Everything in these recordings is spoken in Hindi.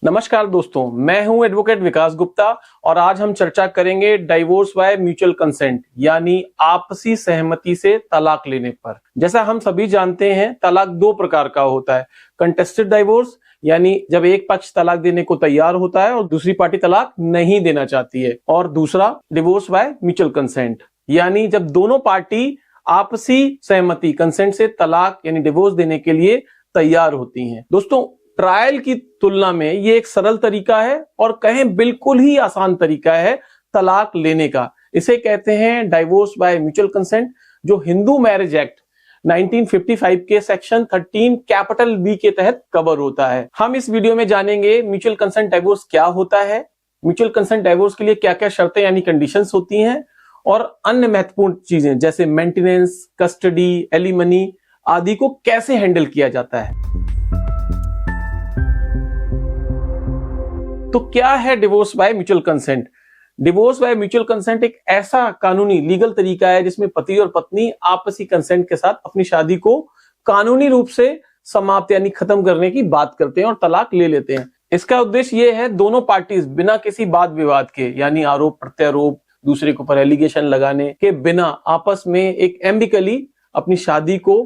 नमस्कार दोस्तों, मैं हूं एडवोकेट विकास गुप्ता और आज हम चर्चा करेंगे डाइवोर्स बाय म्यूचुअल कंसेंट यानी आपसी सहमति से तलाक लेने पर। जैसा हम सभी जानते हैं, तलाक दो प्रकार का होता है। कंटेस्टेड डाइवोर्स यानी जब एक पक्ष तलाक देने को तैयार होता है और दूसरी पार्टी तलाक नहीं देना चाहती है, और दूसरा डिवोर्स बाय म्यूचुअल कंसेंट यानी जब दोनों पार्टी आपसी सहमति कंसेंट से तलाक यानी डिवोर्स देने के लिए तैयार होती हैं। दोस्तों, ट्रायल की तुलना में ये एक सरल तरीका है और कहें बिल्कुल ही आसान तरीका है तलाक लेने का। इसे कहते हैं डाइवोर्स बाय म्यूचुअल कंसेंट, जो हिंदू मैरिज एक्ट 1955 के सेक्शन 13 कैपिटल बी के तहत कवर होता है। हम इस वीडियो में जानेंगे म्यूचुअल कंसेंट डाइवोर्स क्या होता है, म्यूचुअल कंसेंट डाइवोर्स के लिए क्या क्या शर्तें यानी कंडीशंस होती हैं, और अन्य महत्वपूर्ण चीजें जैसे मेंटेनेंस, कस्टडी, एलिमनी आदि को कैसे हैंडल किया जाता है। तो क्या है divorce by mutual consent? Divorce by mutual consent एक ऐसा कानूनी लीगल तरीका है जिसमें पति और पत्नी आपसी कंसेंट के साथ अपनी शादी को कानूनी रूप से समाप्त यानी खत्म करने की बात करते हैं और तलाक ले लेते हैं। इसका उद्देश्य यह है दोनों पार्टीज बिना किसी वाद विवाद के यानी आरोप प्रत्यारोप, दूसरे के ऊपर एलिगेशन लगाने के बिना आपस में एक एम्बिकली अपनी शादी को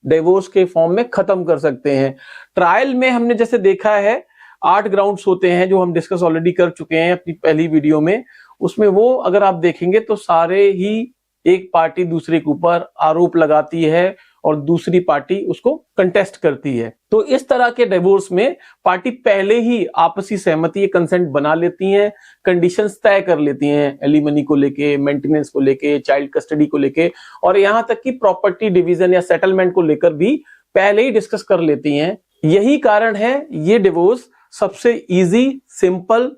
डिवोर्स के फॉर्म में खत्म कर सकते हैं। ट्रायल में हमने जैसे देखा है 8 ग्राउंड्स होते हैं जो हम डिस्कस ऑलरेडी कर चुके हैं अपनी पहली वीडियो में। उसमें वो अगर आप देखेंगे तो सारे ही एक पार्टी दूसरे के ऊपर आरोप लगाती है और दूसरी पार्टी उसको कंटेस्ट करती है। तो इस तरह के डिवोर्स में पार्टी पहले ही आपसी सहमति कंसेंट बना लेती हैं, कंडीशंस तय कर लेती हैं एलिमनी को लेके, मेंटेनेंस को लेके, चाइल्ड कस्टडी को लेके, और यहां तक कि प्रॉपर्टी डिवीजन या सेटलमेंट को लेकर भी पहले ही डिस्कस कर लेती हैं। यही कारण है ये डिवोर्स सबसे इजी, सिंपल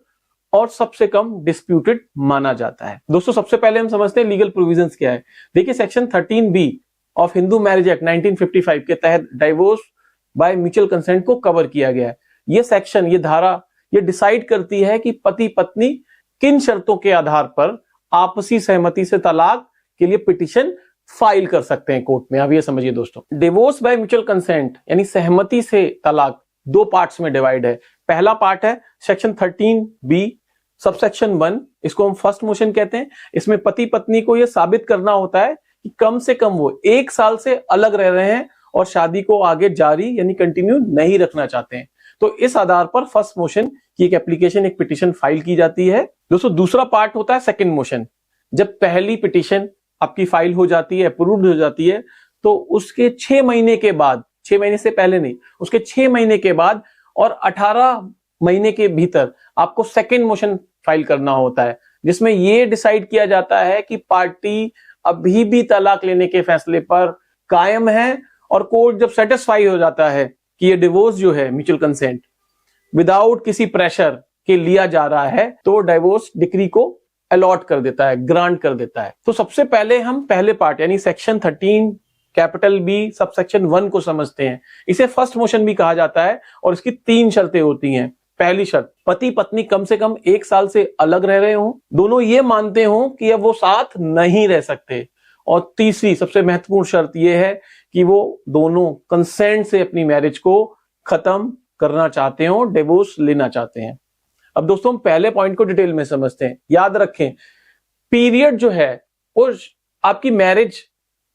और सबसे कम डिस्प्यूटेड माना जाता है। दोस्तों, सबसे पहले हम समझते हैं लीगल प्रोविजंस क्या है। देखिए, section 13B of Hindu marriage act 1955 के तहत डाइवोर्स बाय म्यूचुअल कंसेंट को कवर किया गया है। ये सेक्शन, ये धारा, ये डिसाइड करती है कि पति पत्नी किन शर्तों के आधार पर आपसी सहमति से तलाक के लिए पिटीशन फाइल कर सकते हैं कोर्ट में। अब ये समझिए दोस्तों, डिवोर्स बाय म्यूचुअल कंसेंट यानी सहमति से तलाक दो पार्ट्स में डिवाइड है। पहला पार्ट है सेक्शन 13B सबसेक्शन 1, इसको हम फर्स्ट मोशन कहते हैं। इसमें पति पत्नी को यह साबित करना होता है कि कम से कम वो 1 साल से अलग रह रहे हैं और शादी को आगे जारी यानी कंटिन्यू नहीं रखना चाहते हैं। तो इस आधार पर फर्स्ट मोशन की एक एप्लीकेशन, एक पिटीशन फाइल की जाती है। दोस्तों, दूसरा पार्ट होता है सेकंड मोशन। जब पहली पिटीशन आपकी फाइल हो जाती है, अप्रूव्ड हो जाती है, तो उसके 6 महीने के बाद, 6 महीने से पहले नहीं, उसके 6 महीने के बाद और 18 महीने के भीतर आपको सेकंड मोशन फाइल करना होता है, जिसमें यह डिसाइड किया जाता है कि पार्टी अभी भी तलाक लेने के फैसले पर कायम है, और कोर्ट जब सेटिस्फाई हो जाता है कि ये डिवोर्स जो है म्यूचुअल कंसेंट विदाउट किसी प्रेशर के लिया जा रहा है, तो डिवोर्स डिक्री को अलॉट कर देता है, ग्रांट कर देता है। तो सबसे पहले हम पहले पार्ट यानी सेक्शन 13 कैपिटल बी सबसेक्शन 1 को समझते हैं। इसे फर्स्ट मोशन भी कहा जाता है और इसकी 3 शर्तें होती हैं। पहली शर्त, पति पत्नी कम से कम 1 साल से अलग रह रहे हों, दोनों ये मानते हों कि अब वो साथ नहीं रह सकते। और तीसरी सबसे महत्वपूर्ण शर्त यह है कि वो दोनों कंसेंट से अपनी मैरिज को खत्म करना चाहते हो, डिवोर्स लेना चाहते हैं। अब दोस्तों, हम पहले पॉइंट को डिटेल में समझते हैं। याद रखें, पीरियड जो है वो आपकी मैरिज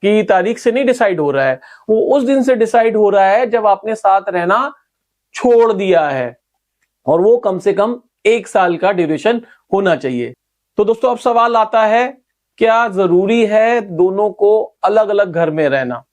की तारीख से नहीं डिसाइड हो रहा है, वो उस दिन से डिसाइड हो रहा है जब आपने साथ रहना छोड़ दिया है, और वो कम से कम 1 साल का ड्यूरेशन होना चाहिए। तो दोस्तों, अब सवाल आता है, क्या जरूरी है दोनों को अलग अलग घर में रहना?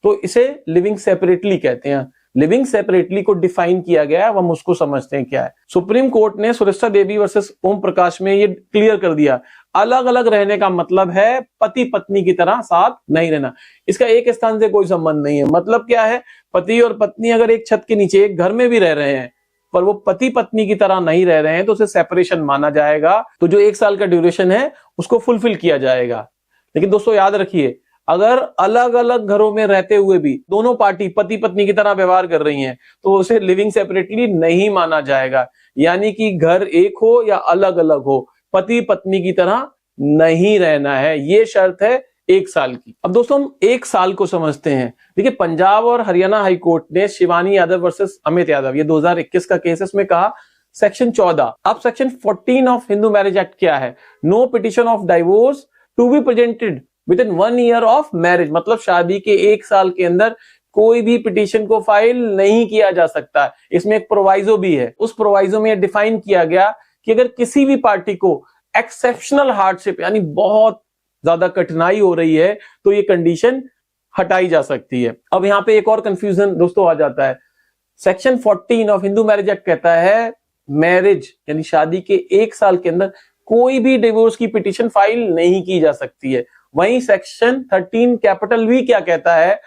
तो इसे लिविंग सेपरेटली कहते हैं। लिविंग सेपरेटली को डिफाइन किया गया है, हम उसको समझते हैं क्या है। सुप्रीम कोर्ट ने सुरेश्वर देवी वर्सेस ओम प्रकाश में ये क्लियर कर दिया, अलग अलग रहने का मतलब है पति पत्नी की तरह साथ नहीं रहना। इसका एक स्थान से कोई संबंध नहीं है। मतलब क्या है, पति और पत्नी अगर एक छत के नीचे एक घर में भी रह रहे हैं पर वो पति पत्नी की तरह नहीं रह रहे हैं, तो उसे सेपरेशन माना जाएगा। तो जो 1 साल का ड्यूरेशन है उसको फुलफिल किया जाएगा। लेकिन दोस्तों, याद रखिए, अगर अलग अलग घरों में रहते हुए भी दोनों पार्टी पति पत्नी की तरह व्यवहार कर रही हैं, तो उसे लिविंग सेपरेटली नहीं माना जाएगा। यानी कि घर एक हो या अलग अलग हो, पति पत्नी की तरह नहीं रहना है। ये शर्त है 1 साल की। अब दोस्तों, हम 1 साल को समझते हैं। देखिए, पंजाब और हरियाणा हाईकोर्ट ने शिवानी यादव वर्सेस अमित यादव, ये 2021 का केस है, इसमें कहा सेक्शन 14। अब section 14 of Hindu marriage act क्या है? No petition of divorce to be presented within 1 year of marriage, मतलब शादी के 1 साल के अंदर कोई भी पिटीशन को फाइल नहीं किया जा सकता। इसमें एक प्रोवाइजो भी है, उस प्रोवाइजो में डिफाइन किया गया कि अगर किसी भी पार्टी को एक्सेप्शनल हार्डशिप यानी बहुत ज्यादा कठिनाई हो रही है तो ये कंडीशन हटाई जा सकती है। अब यहां पे एक और कंफ्यूजन दोस्तों आ जाता है। Section 14 of Hindu marriage act कहता है मैरिज यानी शादी के 1 साल के अंदर कोई भी डिवोर्स की पिटीशन फाइल नहीं की जा सकती है। वहीं सेक्शन 13 कैपिटल वी क्या कहता है?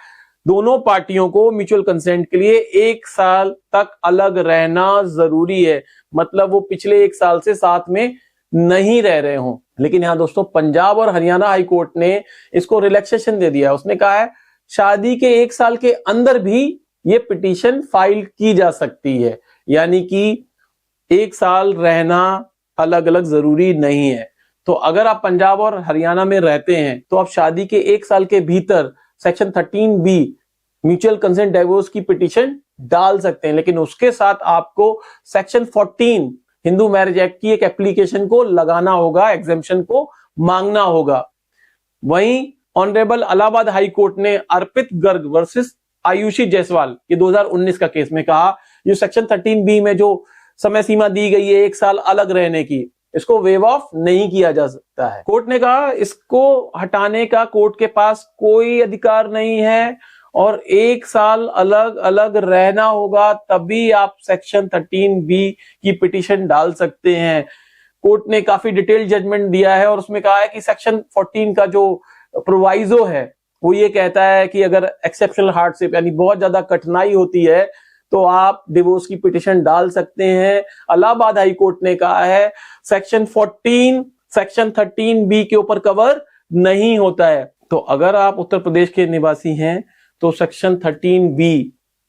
दोनों पार्टियों को म्यूचुअल कंसेंट के लिए 1 साल तक अलग रहना जरूरी है, मतलब वो पिछले 1 साल से साथ में नहीं रह रहे हों। लेकिन यहां दोस्तों पंजाब और हरियाणा हाई कोर्ट ने इसको रिलैक्सेशन दे दिया। उसने कहा है शादी के 1 साल के अंदर भी ये पिटीशन फाइल की जा सकती है, यानी कि 1 साल रहना अलग अलग जरूरी नहीं है। तो अगर आप पंजाब और हरियाणा में रहते हैं तो आप शादी के 1 साल के भीतर section 13B mutual consent divorce की पिटीशन डाल सकते हैं, लेकिन उसके साथ आपको सेक्शन 14 हिंदू मैरिज एक्ट की एक एप्लीकेशन को लगाना होगा, एग्जेम्पशन को मांगना होगा। वहीं ऑनरेबल इलाहाबाद हाई कोर्ट ने अर्पित गर्ग वर्सेस आयुषी जायसवाल ये 2019 का केस में कहा ये सेक्शन 13B में जो समय सीमा दी गई है 1 साल अलग रहने की, इसको वेव ऑफ नहीं किया जा सकता है। कोर्ट ने कहा इसको हटाने का कोर्ट के पास कोई अधिकार नहीं है और 1 साल अलग अलग रहना होगा, तभी आप सेक्शन 13B की पिटीशन डाल सकते हैं। कोर्ट ने काफी डिटेल जजमेंट दिया है और उसमें कहा है कि सेक्शन 14 का जो प्रोवाइजो है वो ये कहता है कि अगर एक्सेप्शनल हार्डशिप यानी बहुत ज्यादा कठिनाई होती है तो आप डिवोर्स की पिटीशन डाल सकते हैं। इलाहाबाद हाई कोर्ट ने कहा है सेक्शन 14 सेक्शन 13B के ऊपर कवर नहीं होता है। तो अगर आप उत्तर प्रदेश के निवासी हैं तो सेक्शन 13B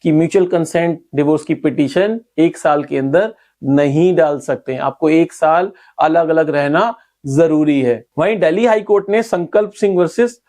की म्यूचुअल कंसेंट डिवोर्स की पिटीशन 1 साल के अंदर नहीं डाल सकते हैं, आपको 1 साल अलग अलग रहना जरूरी है। वहीं दिल्ली हाई कोर्ट ने संकल्प सिंह वर्सेस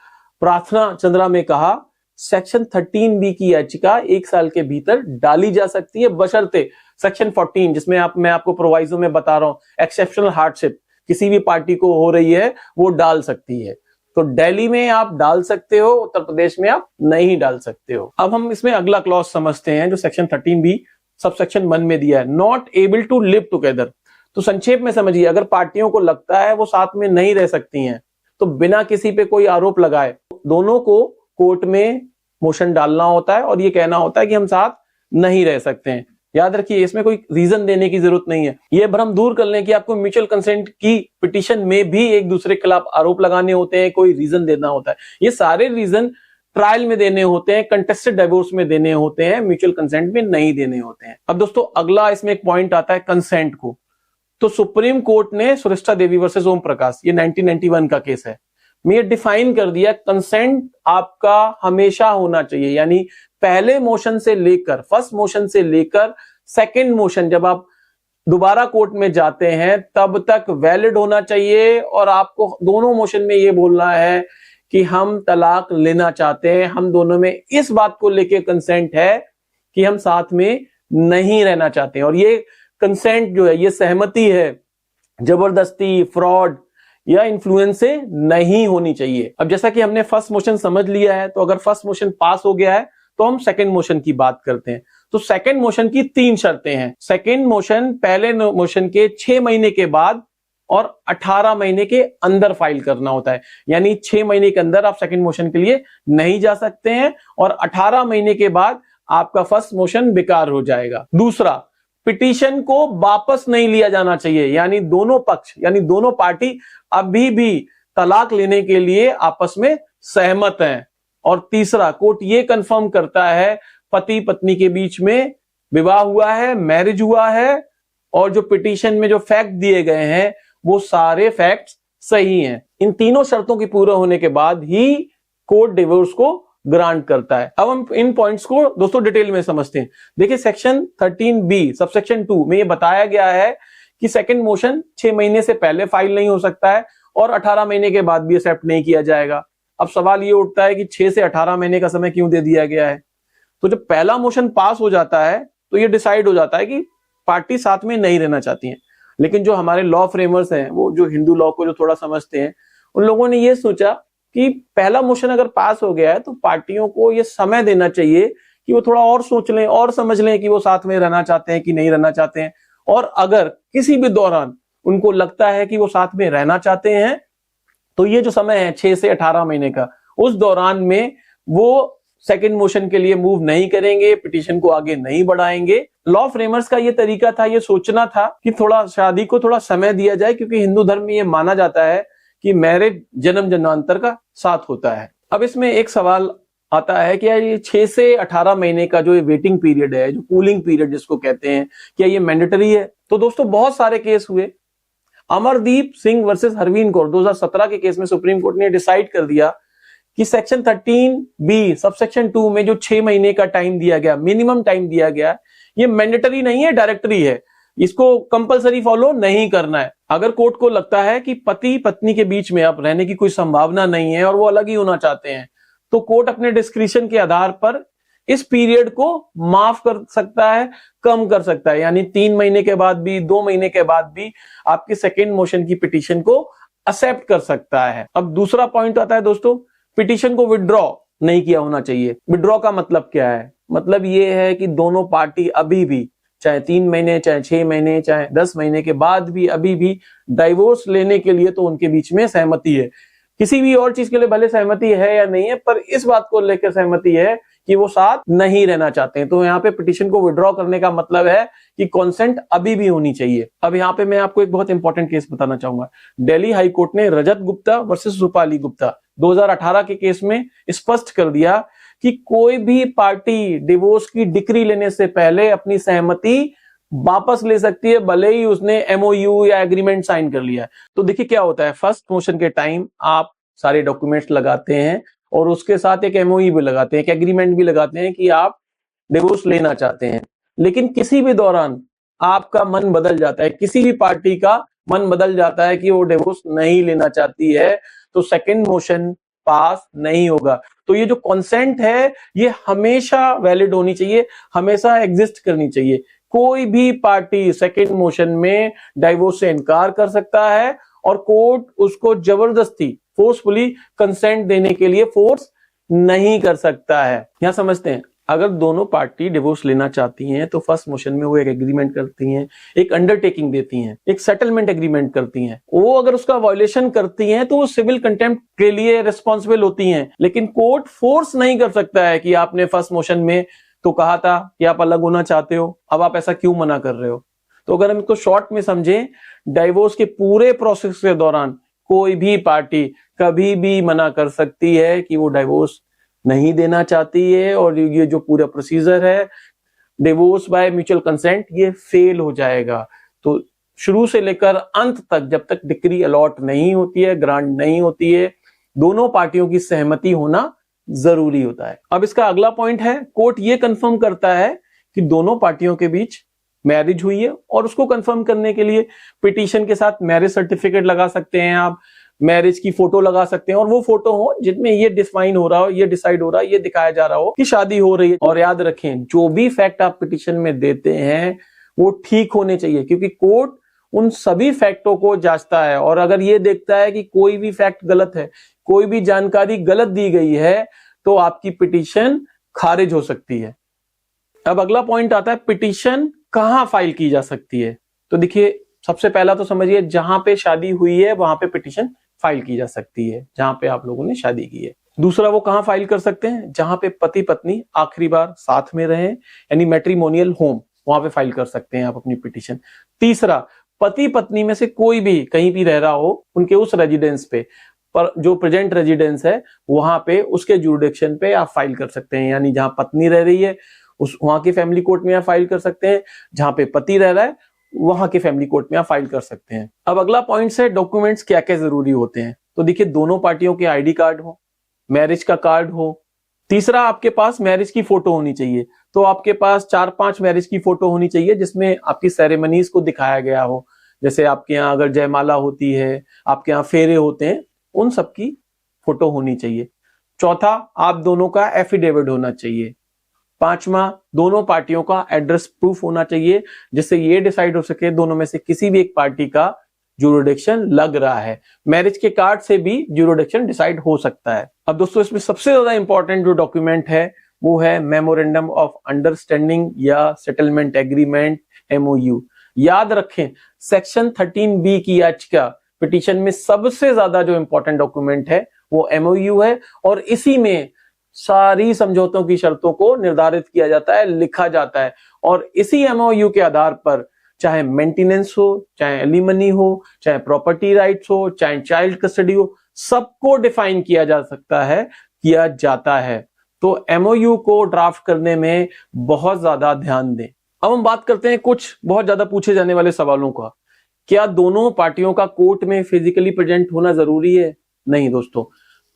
प्रार्थना चंद्रा में कहा सेक्शन 13B की याचिका 1 साल के भीतर डाली जा सकती है बशर्ते सेक्शन 14 जिसमें मैं आपको प्रोवाइजो में बता रहा हूं एक्सेप्शनल हार्डशिप किसी भी पार्टी को हो रही है वो डाल सकती है। तो दिल्ली में आप डाल सकते हो, उत्तर प्रदेश में आप नहीं डाल सकते हो। अब हम इसमें अगला क्लॉज समझते हैं जो सेक्शन 13B सब सेक्शन 1 में दिया है, not able to live together. तो संक्षेप में समझिए, अगर पार्टियों को लगता है वो साथ में नहीं रह सकती हैं तो बिना किसी पे कोई आरोप लगाए दोनों को कोर्ट में मोशन डालना होता है और ये कहना होता है कि हम साथ नहीं रह सकते हैं। याद रखिए इसमें कोई रीजन देने की जरूरत नहीं है। ये भ्रम दूर कर लें कि आपको म्यूचुअल कंसेंट की पिटीशन में भी एक दूसरे के खिलाफ आरोप लगाने होते हैं, कोई रीजन देना होता है। ये सारे रीजन ट्रायल में देने होते हैं, कंटेस्टेड डाइवोर्स में देने होते हैं, म्यूचुअल कंसेंट में नहीं देने होते हैं। अब दोस्तों अगला इसमें एक पॉइंट आता है कंसेंट को। तो सुप्रीम कोर्ट ने सुरिष्टा देवी वर्सेस ओम प्रकाश ये 1991 का केस है में ये डिफाइन कर दिया कंसेंट आपका हमेशा होना चाहिए, यानी पहले मोशन से लेकर फर्स्ट मोशन से लेकर सेकंड मोशन जब आप दोबारा कोर्ट में जाते हैं तब तक वैलिड होना चाहिए और आपको दोनों मोशन में ये बोलना है कि हम तलाक लेना चाहते हैं, हम दोनों में इस बात को लेके कंसेंट है कि हम साथ में नहीं रहना चाहते हैं। और ये कंसेंट जो है ये सहमति है, जबरदस्ती, फ्रॉड या इन्फ्लुएंस से नहीं होनी चाहिए। अब जैसा कि हमने फर्स्ट मोशन समझ लिया है तो अगर फर्स्ट मोशन पास हो गया है तो हम सेकंड मोशन की बात करते हैं। तो सेकंड मोशन की 3 शर्तें हैं। सेकंड मोशन पहले मोशन के 6 महीने के बाद और 18 महीने के अंदर फाइल करना होता है, यानी 6 महीने के अंदर आप सेकंड मोशन के लिए नहीं जा सकते हैं और 18 महीने के बाद आपका फर्स्ट मोशन बेकार हो जाएगा। दूसरा, पिटीशन को वापस नहीं लिया जाना चाहिए, यानी दोनों पक्ष यानी दोनों पार्टी अभी भी तलाक लेने के लिए आपस में सहमत हैं। और तीसरा, कोर्ट ये कंफर्म करता है पति पत्नी के बीच में विवाह हुआ है, मैरिज हुआ है और जो पिटीशन में जो फैक्ट दिए गए हैं वो सारे फैक्ट्स सही हैं। इन तीनों शर्तों के पूरा होने के बाद ही कोर्ट डिवोर्स को ग्रांट करता है। अब हम इन पॉइंट्स को दोस्तों डिटेल में समझते हैं। देखिए सेक्शन 13B सबसेक्शन 2 में ये बताया गया है कि सेकंड मोशन 6 महीने से पहले फाइल नहीं हो सकता है और 18 महीने के बाद भी एक्सेप्ट नहीं किया जाएगा। अब सवाल ये उठता है कि 6 से 18 महीने का समय क्यों दे दिया गया है? तो जब पहला मोशन पास हो जाता है तो ये डिसाइड हो जाता है कि पार्टी साथ में नहीं रहना चाहती हैं। लेकिन जो हमारे लॉ फ्रेमर्स हैं, वो जो हिंदू लॉ को जो थोड़ा समझते हैं, उन लोगों ने ये सोचा कि पहला मोशन अगर पास हो गया है तो पार्टियों को ये समय देना चाहिए कि वो थोड़ा और सोच लें और समझ लें कि वो साथ में रहना चाहते हैं कि नहीं रहना चाहते हैं। और अगर किसी भी दौरान उनको लगता है कि वो साथ में रहना चाहते हैं, तो ये जो समय है 6 से 18 महीने का, उस दौरान में वो सेकंड मोशन के लिए मूव नहीं करेंगे, पिटीशन को आगे नहीं बढ़ाएंगे। लॉ फ्रेमर्स का ये तरीका था, ये सोचना था कि थोड़ा शादी को थोड़ा समय दिया जाए, क्योंकि हिंदू धर्म में ये माना जाता है कि मैरिज जन्म जन्मांतर का साथ होता है। अब इसमें एक सवाल आता है कि ये 6 से 18 महीने का जो वेटिंग पीरियड है, जो कूलिंग पीरियड जिसको कहते हैं, क्या ये मैंडेटरी है? तो दोस्तों बहुत सारे केस हुए। अमरदीप सिंह वर्सेस हरवीन कौर 2017 के केस में सुप्रीम कोर्ट ने डिसाइड कर दिया कि सेक्शन 13B सबसेक्शन 2 में जो 6 महीने का टाइम दिया गया, मिनिमम टाइम दिया गया, ये मैंडेटरी नहीं है, डायरेक्टरी है। इसको कंपलसरी फॉलो नहीं करना है। अगर कोर्ट को लगता है कि पति पत्नी के बीच में अब रहने की कोई संभावना नहीं है और वो अलग ही होना चाहते हैं, तो कोर्ट अपने डिस्क्रिशन के आधार पर इस पीरियड को माफ कर सकता है, कम कर सकता है। यानी 3 महीने के बाद भी, 2 महीने के बाद भी आपकी सेकेंड मोशन की पिटीशन को एक्सेप्ट कर सकता है। अब दूसरा पॉइंट आता है दोस्तों, पिटीशन को विड्रॉ नहीं किया होना चाहिए। विड्रॉ का मतलब क्या है? मतलब ये है कि दोनों पार्टी अभी भी, चाहे 3 महीने, चाहे 6 महीने, चाहे 10 महीने के बाद भी, अभी भी डाइवोर्स लेने के लिए तो उनके बीच में सहमति है। किसी भी और चीज के लिए भले सहमति है या नहीं है, पर इस बात को लेकर सहमति है कि वो साथ नहीं रहना चाहते हैं। तो यहाँ पे पिटीशन को विड्रॉ करने का मतलब है कि कंसेंट अभी भी होनी चाहिए। अब यहाँ पे मैं आपको एक बहुत इंपॉर्टेंट केस बताना चाहूंगा। दिल्ली हाई कोर्ट ने रजत गुप्ता वर्सेस रूपाली गुप्ता 2018 के केस में स्पष्ट कर दिया कि कोई भी पार्टी डिवोर्स की डिक्री लेने से पहले अपनी सहमति वापस ले सकती है, भले ही उसने एमओयू या एग्रीमेंट साइन कर लिया है। तो देखिए क्या होता है, फर्स्ट मोशन के टाइम आप सारे डॉक्यूमेंट्स लगाते हैं और उसके साथ एक एमओयू भी लगाते हैं, एक एग्रीमेंट भी लगाते हैं कि आप डिवोर्स लेना चाहते हैं। लेकिन किसी भी दौरान आपका मन बदल जाता है, किसी भी पार्टी का मन बदल जाता है कि वो डिवोर्स नहीं लेना चाहती है, तो सेकंड मोशन पास नहीं होगा। तो ये जो कंसेंट है ये हमेशा वैलिड होनी चाहिए, हमेशा एग्जिस्ट करनी चाहिए। कोई भी पार्टी सेकंड मोशन में डाइवोर्स से इनकार कर सकता है और कोर्ट उसको जबरदस्ती फोर्सफुली कंसेंट देने के लिए फोर्स नहीं कर सकता है। यहां समझते हैं, अगर दोनों पार्टी डिवोर्स लेना चाहती हैं तो फर्स्ट मोशन में वो एक एग्रीमेंट करती हैं, एक अंडरटेकिंग देती हैं, एक सेटलमेंट एग्रीमेंट करती हैं। वो अगर उसका वायलेशन करती हैं तो वो सिविल कंटेम्प्ट के लिए रिस्पॉन्सिबल होती हैं। लेकिन कोर्ट फोर्स नहीं कर सकता है कि आपने फर्स्ट मोशन में तो कहा था कि आप अलग होना चाहते हो, अब आप ऐसा क्यों मना कर रहे हो। तो अगर हम इसको शॉर्ट में समझें, डाइवोर्स के पूरे प्रोसेस के दौरान कोई भी पार्टी कभी भी मना कर सकती है कि वो डाइवोर्स नहीं देना चाहती है, और ये जो पूरा प्रोसीजर है डिवोर्स बाय म्यूचुअल कंसेंट, ये फेल हो जाएगा। तो शुरू से लेकर अंत तक, जब तक डिक्री अलॉट नहीं होती है, ग्रांट नहीं होती है, दोनों पार्टियों की सहमति होना जरूरी होता है। अब इसका अगला पॉइंट है, कोर्ट ये कंफर्म करता है कि दोनों पार्टियों के बीच मैरिज हुई है, और उसको कंफर्म करने के लिए पिटीशन के साथ मैरिज सर्टिफिकेट लगा सकते हैं, आप मैरिज की फोटो लगा सकते हैं, और वो फोटो हो जिसमें ये डिफाइन हो रहा हो, ये डिसाइड हो रहा है, ये दिखाया जा रहा हो कि शादी हो रही है। और याद रखें, जो भी फैक्ट आप पिटीशन में देते हैं वो ठीक होने चाहिए, क्योंकि कोर्ट उन सभी फैक्टों को जांचता है, और अगर ये देखता है कि कोई भी फैक्ट गलत है, कोई भी जानकारी गलत दी गई है, तो आपकी पिटीशन खारिज हो सकती है। अब अगला पॉइंट आता है, पिटीशन कहां फाइल की जा सकती है। तो देखिए, सबसे पहला तो समझिए, जहां पे शादी हुई है वहां पे पिटीशन फाइल की जा सकती है, जहां पे आप लोगों ने शादी की है। दूसरा, वो कहां फाइल कर सकते हैं, जहां पे पति पत्नी आखिरी बार साथ में रहे, यानी मैट्रिमोनियल होम, वहां पे फाइल कर सकते हैं आप अपनी पिटीशन। तीसरा, पति पत्नी में से कोई भी कहीं भी रह रहा हो, उनके उस रेजिडेंस पे, पर जो प्रेजेंट रेजिडेंस है वहां पे, उसके जुरिडिक्शन पे आप फाइल कर सकते हैं। यानी जहां पत्नी रह रही है उस वहां की फैमिली कोर्ट में आप फाइल कर सकते हैं, जहां पे पति रह रहा है वहां के फैमिली कोर्ट में आप फाइल कर सकते हैं। अब अगला पॉइंट है, डॉक्यूमेंट्स क्या क्या जरूरी होते हैं। तो देखिए, दोनों पार्टियों के आईडी कार्ड हो, मैरिज का कार्ड हो। तीसरा, आपके पास मैरिज की फोटो होनी चाहिए। तो आपके पास 4-5 मैरिज की फोटो होनी चाहिए जिसमें आपकी सेरेमनीज को दिखाया गया हो। जैसे आपके यहाँ अगर जयमाला होती है, आपके यहाँ फेरे होते हैं, उन सब की फोटो होनी चाहिए। चौथा, आप दोनों का एफिडेविट होना चाहिए। 5वां, दोनों पार्टियों का एड्रेस प्रूफ होना चाहिए, जिससे ये डिसाइड हो सके दोनों में से किसी भी एक पार्टी का ज्यूरिडिक्शन लग रहा है। मैरिज के कार्ड से भी ज्यूरिडिक्शन डिसाइड हो सकता है। अब दोस्तों इसमें सबसे ज्यादा इंपॉर्टेंट जो डॉक्यूमेंट है वो है मेमोरेंडम ऑफ अंडरस्टैंडिंग या सेटलमेंट एग्रीमेंट, MOU। याद रखें, सेक्शन 13B की याचिका पिटीशन में सबसे ज्यादा जो इंपॉर्टेंट डॉक्यूमेंट है वो MOU है, और इसी में सारी समझौतों की शर्तों को निर्धारित किया जाता है, लिखा जाता है, और इसी MOU के आधार पर चाहे मेंटेनेंस हो, चाहे एलिमनी हो, चाहे प्रॉपर्टी राइट्स हो, चाहे चाइल्ड कस्टडी हो, सबको डिफाइन किया जा सकता है, किया जाता है। तो MOU को ड्राफ्ट करने में बहुत ज्यादा ध्यान दें। अब हम बात करते हैं कुछ बहुत ज्यादा पूछे जाने वाले सवालों का। क्या दोनों पार्टियों का कोर्ट में फिजिकली प्रेजेंट होना जरूरी है? नहीं दोस्तों,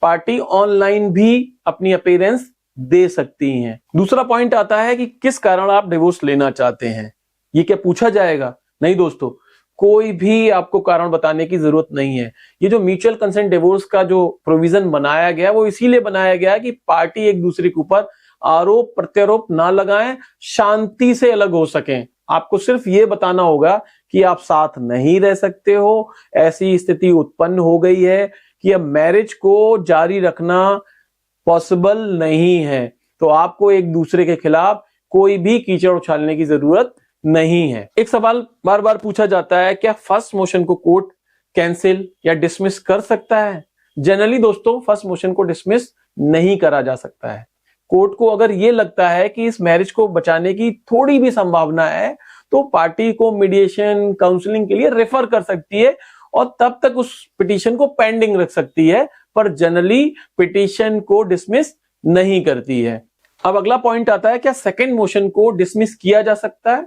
पार्टी ऑनलाइन भी अपनी अपीयरेंस दे सकती हैं। दूसरा पॉइंट आता है कि किस कारण आप डिवोर्स लेना चाहते हैं, ये क्या पूछा जाएगा? नहीं दोस्तों, कोई भी आपको कारण बताने की जरूरत नहीं है। ये जो म्यूचुअल कंसेंट डिवोर्स का जो प्रोविजन बनाया गया वो इसीलिए बनाया गया कि पार्टी एक दूसरे के ऊपर आरोप प्रत्यारोप ना लगाएं, शांति से अलग हो सकें। आपको सिर्फ ये बताना होगा कि आप साथ नहीं रह सकते हो, ऐसी स्थिति उत्पन्न हो गई है कि अब मैरिज को जारी रखना पॉसिबल नहीं है, तो आपको एक दूसरे के खिलाफ कोई भी कीचड़ उछालने की जरूरत नहीं है। एक सवाल बार बार पूछा जाता है, क्या फर्स्ट मोशन को कोर्ट कैंसिल या डिसमिस कर सकता है? जनरली दोस्तों फर्स्ट मोशन को डिसमिस नहीं करा जा सकता है। कोर्ट को अगर ये लगता है कि इस मैरिज को बचाने की थोड़ी भी संभावना है तो पार्टी को मीडिएशन काउंसलिंग के लिए रेफर कर सकती है और तब तक उस पिटीशन को पेंडिंग रख सकती है, पर जनरली पिटीशन को डिसमिस नहीं करती है। अब अगला पॉइंट आता है, क्या सेकंड मोशन को डिसमिस किया जा सकता है?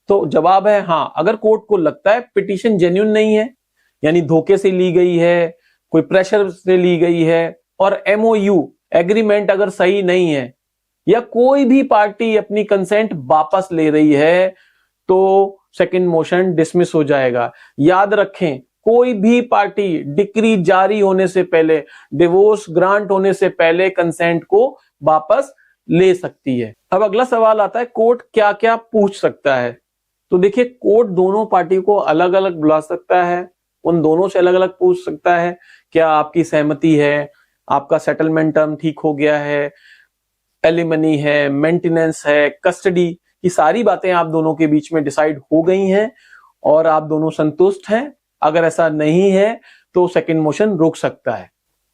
तो जवाब है हाँ। अगर कोर्ट को लगता है पिटीशन जेन्युइन नहीं है, यानी धोखे से ली गई है, कोई प्रेशर से ली गई है, और MOU एग्रीमेंट अगर सही नहीं है, या कोई भी पार्टी अपनी कंसेंट वापस ले रही है, तो सेकंड मोशन डिसमिस हो जाएगा। याद रखें, कोई भी पार्टी डिक्री जारी होने से पहले, डिवोर्स ग्रांट होने से पहले कंसेंट को वापस ले सकती है। अब अगला सवाल आता है, कोर्ट क्या क्या पूछ सकता है? तो देखिए, कोर्ट दोनों पार्टी को अलग अलग बुला सकता है, उन दोनों से अलग अलग पूछ सकता है, क्या आपकी सहमति है, आपका सेटलमेंट टर्म ठीक हो गया है, एलिमनी है, मेंटेनेंस है, कस्टडी की सारी बातें आप दोनों के बीच में डिसाइड हो गई हैं और आप दोनों संतुष्ट हैं। अगर ऐसा नहीं है तो सेकंड मोशन रोक सकता है।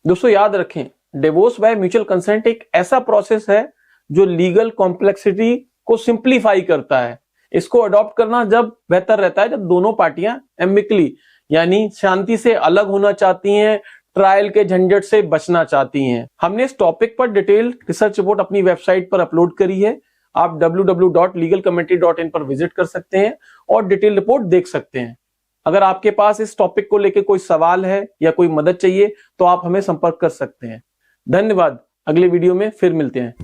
दोस्तों याद रखें, डिवोर्स बाय म्यूचुअल कंसेंट एक ऐसा प्रोसेस है जो लीगल कॉम्प्लेक्सिटी को सिंप्लीफाई करता है। इसको अडॉप्ट करना जब बेहतर रहता है जब दोनों पार्टियां एमिकली यानी शांति से अलग होना चाहती हैं, ट्रायल के झंझट से बचना चाहती हैं। हमने इस टॉपिक पर डिटेल रिसर्च रिपोर्ट अपनी वेबसाइट पर अपलोड करी है। आप www.legalcommentary.in पर विजिट कर सकते हैं और डिटेल रिपोर्ट देख सकते हैं। अगर आपके पास इस टॉपिक को लेकर कोई सवाल है या कोई मदद चाहिए तो आप हमें संपर्क कर सकते हैं। धन्यवाद। अगले वीडियो में फिर मिलते हैं।